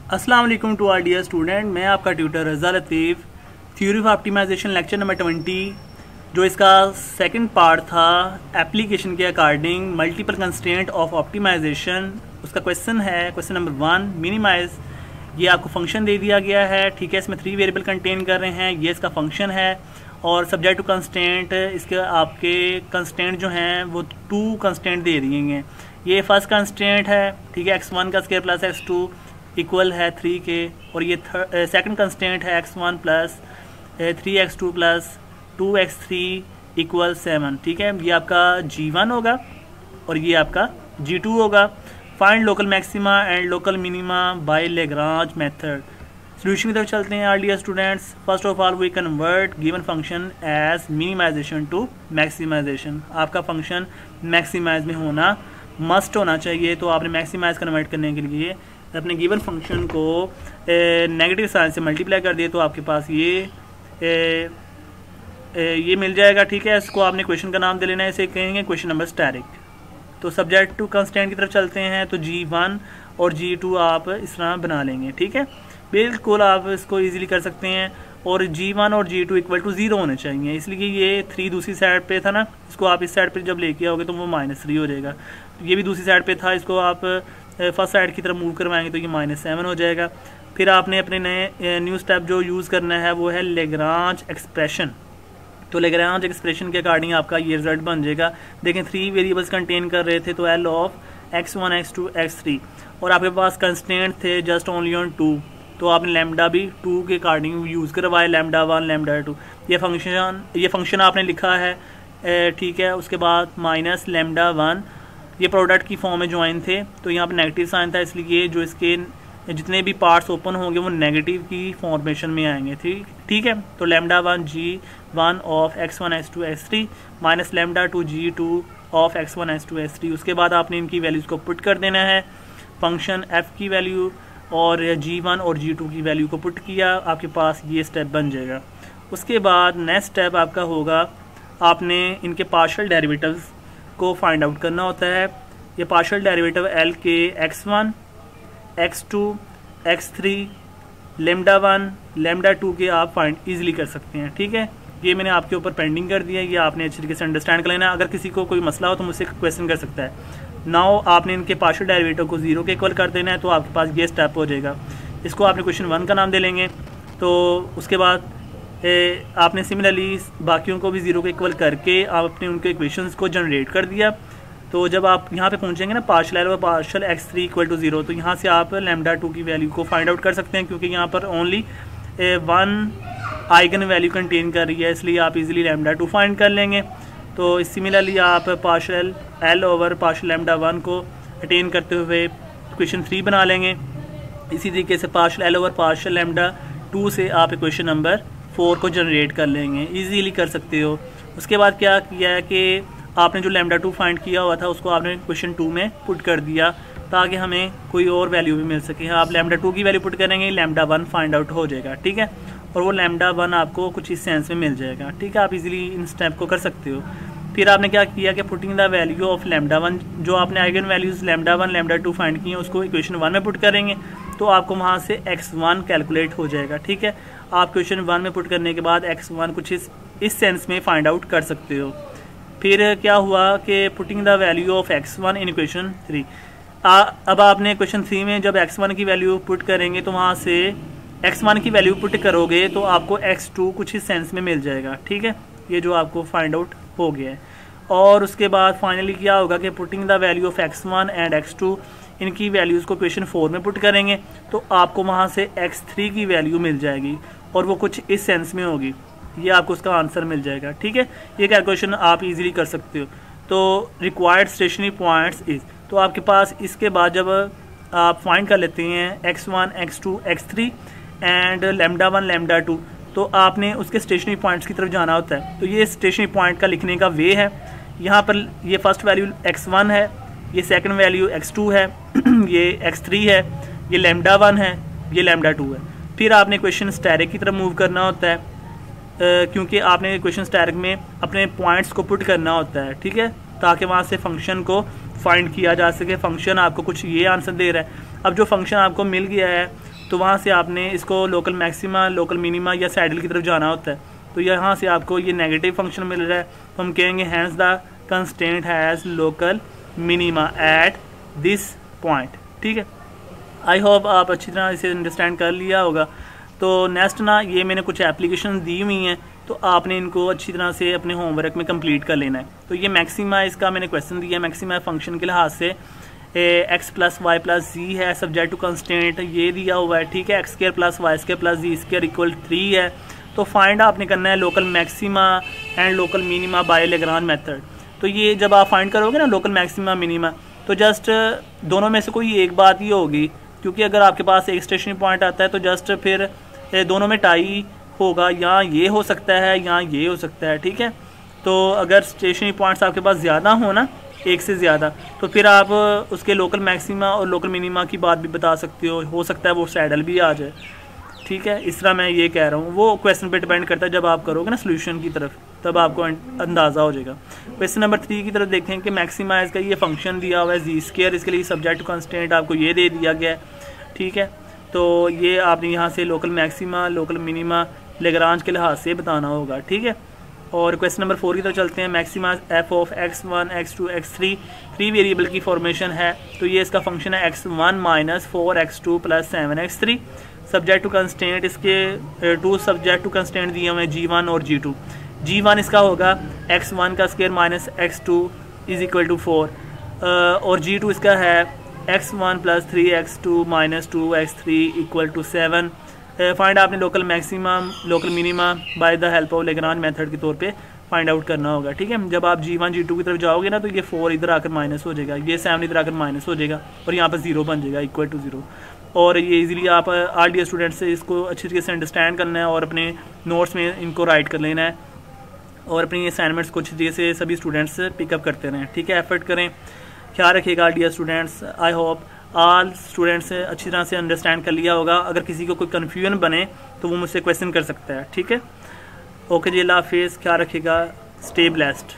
अस्सलाम वालेकुम to are dear student, मैं आपका tutor Raza Latif. Theory of optimisation lecture number 20 जो इसका सेकंड पार्ट था एप्लीकेशन के according multiple constraint of optimisation, उसका क्वेश्चन है क्वेश्चन नंबर 1 मिनिमाइज। ये आपको फंक्शन दे दिया गया है, ठीक है। इसमें 3 वेरिएबल कंटेन कर रहे हैं, ये इसका फंक्शन है और सब्जेक्ट टू कंस्ट्रेंट इसके आपके कंस्ट्रेंट जो हैं वो 2 कंस्ट्रेंट दे दिए हैं। ये फर्स्ट कंस्ट्रेंट है, ठीक है, x1 का स्क्वायर प्लस x2 इक्वल है 3 के, और ये सेकंड कंस्टेंट है x1 plus 3x2 plus 2x3 equal 7, ठीक है। ये आपका G1 होगा और ये आपका G2 होगा। Find local maxima and local minima by Lagrange method. Solution की तरफ चलते हैं our dear students. First of all we convert given function as minimisation to maximisation. आपका फंक्शन मैक्सिमाइज में होना मस्ट होना चाहिए, तो आपने मैक्सिमाइज कन्वर्ट करने के लिए अपने गिवन फंक्शन को नेगेटिव साइन से मल्टीप्लाई कर दिए तो आपके पास ये मिल जाएगा, ठीक है। इसको आपने क्वेश्चन का नाम दे लेना है, इसे कहेंगे क्वेश्चन नंबर स्टैटिक। तो सब्जेक्ट टू कंस्टेंट की तरफ चलते हैं, तो G1 और G2 आप इस तरह बना लेंगे, ठीक है। बिल्कुल आप इसको इजीली कर सकते हैं, और G1 और G2 इक्वल टू 0 होने चाहिए, इसलिए ये 3 दूसरी साइड पे था ना, इसको आप इस साइड पे जब लेके आओगे तो वो -3 हो जाएगा। ये भी दूसरी साइड पे था, इसको आप फर्स्ट साइड की तरफ मूव करवाएंगे तो ये -7 हो जाएगा। फिर आपने अपने नए न्यू स्टेप जो यूज़ करना है वो है लेग्रांज एक्सप्रेशन। तो लेग्रांज एक्सप्रेशन के अकॉर्डिंग आपका ये रिजल्ट बन जाएगा। देखें 3 वेरिएबल्स कंटेन कर रहे थे, तो L of x1 x2 x3, और आपके पास कंस्टेंट थे जस्ट ओनली ऑन 2, तो आपने लैम्डा भी 2 के अकॉर्डिंग यूज़ करवाया, लैम्डा 1 लैम्डा 2। ये फंक्शन आपने लिखा है, ठीक है। उसके बाद माइनस लैम्डा 1, ये प्रोडक्ट की फॉर्म में ज्वाइन थे, तो यहाँ पर नेगेटिव साइन था, इसलिए जो इसके जितने भी पार्ट्स ओपन होंगे वो नेगेटिव की फॉर्मेशन में आएंगे, ठीक है। तो lambda 1 G1 of x1 x2 x3 minus lambda 2 G2 of x1 x2 x3। उसके बाद आपने इनकी वैल्यूज़ को पुट कर देना है, फंक्शन f की वैल्यू और G1 और G2 की वैल्यू को पुट किया, आपके पास ये स्टेप बन जाएगा। उसके बाद नेक्स्ट स्टेप आपका होगा, आपने इनके पार्शियल डेरिवेटिव्स को फाइंड आउट करना होता है। ये पार्शियल डेरिवेटिव L के x1 x2 x3 lambda 1 lambda 2 के आप फाइंड इजीली कर सकते हैं, ठीक है। ये मैंने आपके ऊपर पेंडिंग कर दिया है, ये आपने अच्छी तरीके से अंडरस्टैंड कर लेना। अगर किसी को कोई मसला हो तो मुझसे क्वेश्चन कर सकता है। नाउ आपने इनके पार्शियल डेरिवेटिव को 0 के इक्वल कर देना है, तो आपके पास ये स्टेप हो जाएगा। इसको आपने क्वेश्चन 1 का नाम दे लेंगे। तो उसके बाद आपने सिमिलरली बाकियों को भी 0 के इक्वल करके आपने उनके इक्वेशंस को जनरेट कर दिया। तो जब आप यहाँ पे पहुँचेंगे ना पार्शियल L और पार्शियल x3 इक्वल टू 0, तो यहाँ से आप लैम्डा 2 की वैल्यू को फाइंड आउट कर सकते हैं, क्योंकि यहाँ पर ओनली 1 आइगन वैल्यू कंटेन कर रही है, इसलिए आप इजीली लैम्डा 2 फाइंड कर लेंगे। तो सिमिलरली आप partial L over partial lambda 1 को अटेन करते हुए इक्वेशन 3 बना लेंगे। इसी तरीके से partial L over partial lambda 2 से आप इक्वेशन नंबर 4 को जनरेट कर लेंगे, इजीली कर सकते हो। उसके बाद क्या किया है कि आपने जो लैम्डा 2 फाइंड किया हुआ था उसको आपने क्वेश्चन 2 में पुट कर दिया, ताकि हमें कोई और वैल्यू भी मिल सके। आप लैम्डा 2 की वैल्यू पुट करेंगे, लैम्डा 1 फाइंड आउट हो जाएगा, ठीक है। और वो लैम्डा 1 आपको कुछ इस सेंस में मिल जाएगा, ठीक है। आप इजीली इन स्टेप को कर सकते हो। फिर आपने क्या किया कि putting the value of lambda 1, जो आपने eigen values lambda 1 lambda 2 find किए हैं उसको इक्वेशन 1 में पुट करेंगे, तो आपको वहाँ से x1 कैलकुलेट हो जाएगा, ठीक है। आप क्वेश्चन 1 में पुट करने के बाद x1 कुछ इस सेंस में फाइंड आउट कर सकते हो। फिर क्या हुआ कि putting the value of x1 in equation 3। अब आपने क्वेश्चन 3 में जब x1 की वैल्यू पुट करेंगे तो वहाँ से x1 की वैल्यू पुट करोगे तो आपको x2 कुछ इस सेंस में मिल जाएगा, ठीक है। ये जो आपको फाइंड आउट हो गया है। और उसके बाद फाइनली क्या होगा कि putting the value of x1 and x2, इनकी वैल्यूज़ को क्वेश्चन 4 में पुट करेंगे तो आपको वहाँ से x3 की वैल्यू मिल जाएगी, और वो कुछ इस सेंस में होगी, ये आपको उसका आंसर मिल जाएगा, ठीक है। ये कैलकुलेशन आप इजीली कर सकते हो। तो रिक्वायर्ड स्टेशनरी पॉइंट्स इज, तो आपके पास इसके बाद जब आप फाइंड कर लेते हैं x1 x2 x3 and lambda 1 lambda 2, तो आपने उसके स्टेशनरी पॉइंट्स की तरफ जाना होता है। तो ये स्टेशनरी पॉइंट का लिखने का वे है। यहाँ पर ये फर्स्ट वैल्यू x1 है, ये सेकंड वैल्यू x2 है, ये x3 है, ये लैम्डा 1 है, ये लैम्डा 2 है। फिर आपने क्वेश्चन स्टैटिक की तरफ मूव करना होता है, क्योंकि आपने क्वेश्चन स्टैटिक में अपने पॉइंट्स को पुट करना होता है, ठीक है, ताकि वहाँ से फंक्शन को फाइंड किया जा सके। फंक्शन आपको कुछ ये आंसर दे रहा है। अब जो फंक्शन आपको मिल गया है तो वहाँ से आपने इसको लोकल मैक्सिमा, लोकल मिनिमा या सैडल की तरफ जाना होता है। तो यहाँ से आपको ये नेगेटिव फंक्शन मिल रहा है, तो हम कहेंगे hence the constraint has local minima at this point. ठीक है, आई होप आप अच्छी तरह इसे अंडरस्टैंड कर लिया होगा। तो नेक्स्ट ना, ये मैंने कुछ एप्लीकेशन दी हुई हैं, तो आपने इनको अच्छी तरह से अपने होमवर्क में कंप्लीट कर लेना है। तो ये मैक्सिमा, इसका मैंने क्वेश्चन दिया, मैक्सिमा फंक्शन के लिहाज से एक्स प्लस वाई प्लस जी है, सब्जेक्ट टू कंस्टेंट ये दिया हुआ है। ठीक है, x square plus y square plus z square equal 3 है। तो फाइंड आपने करना है local maxima and local minima by Lagrange method. तो ये जब आप फाइंड करोगे ना लोकल मैक्सिमा मिनिमा, तो जस्ट दोनों में से कोई एक बात ही होगी, क्योंकि अगर आपके पास एक स्टेशनरी पॉइंट आता है तो जस्ट फिर दोनों में टाई होगा, या ये हो सकता है या ये हो सकता है। ठीक है, तो अगर स्टेशनरी पॉइंट्स आपके पास ज़्यादा हो ना, एक से ज़्यादा, तो फिर आप उसके लोकल मैक्सिमा और लोकल मिनिमा की बात भी बता सकते हो सकता है वो सैडल भी आ जाए। ठीक है, इस तरह मैं ये कह रहा हूँ, वो क्वेश्चन पे डिपेंड करता है, जब आप करोगे ना सोल्यूशन की तरफ तब आपको अंदाज़ा हो जाएगा। क्वेश्चन नंबर 3 की तरफ देखें कि मैक्सिमाइज का ये फंक्शन दिया हुआ है जी स्क्वायर, इसके लिए सब्जेक्ट कंस्टेंट आपको ये दे दिया गया है। ठीक है, तो ये आपने यहाँ से local maxima, local minima Lagrange के लिहाज से बताना होगा। ठीक है, और क्वेश्चन नंबर 4 की तरफ चलते हैं। Maxima F of x1 x2 x3 3 variable की फॉर्मेशन है, तो ये इसका फंक्शन है x1 minus 4x2 plus 7x3। Subject to constant, इसके 2 सब्जेक्ट टू कंस्टेंट दिए हुए हैं G1 और G2। G1 इसका होगा x1 का square minus x2 is equal to 4, और G2 इसका है x1 plus 3x2 minus 2x3 equal to 7। Find आपने local maximum, local minima by the help of Lagrange method के तौर पे फाइंड आउट करना होगा। ठीक है, जब आप G1 G2 की तरफ जाओगे ना, तो ये 4 इधर आकर माइनस हो जाएगा, ये 7 इधर आकर माइनस हो जाएगा, और यहाँ पर 0 बन जाएगा इक्वल टू 0। और ये इजीली आप RDS स्टूडेंट से इसको अच्छी तरीके से अंडरस्टैंड करना है और अपने नोट्स में इनको राइट कर लेना है, और अपनी असाइनमेंट्स को अच्छी तरीके से सभी स्टूडेंट्स पिकअप करते रहें। ठीक है, एफर्ट करें, ख्याल रखिएगा RDS students. I hope all students अच्छी तरह से अंडरस्टैंड कर लिया होगा। अगर किसी को कोई कन्फ्यूजन बने तो वो मुझसे क्वेश्चन कर सकता है। ठीक है, ओके जी, अल्लाह हाफिज़, ख्याल रखिएगा, स्टे ब्लेस्ड।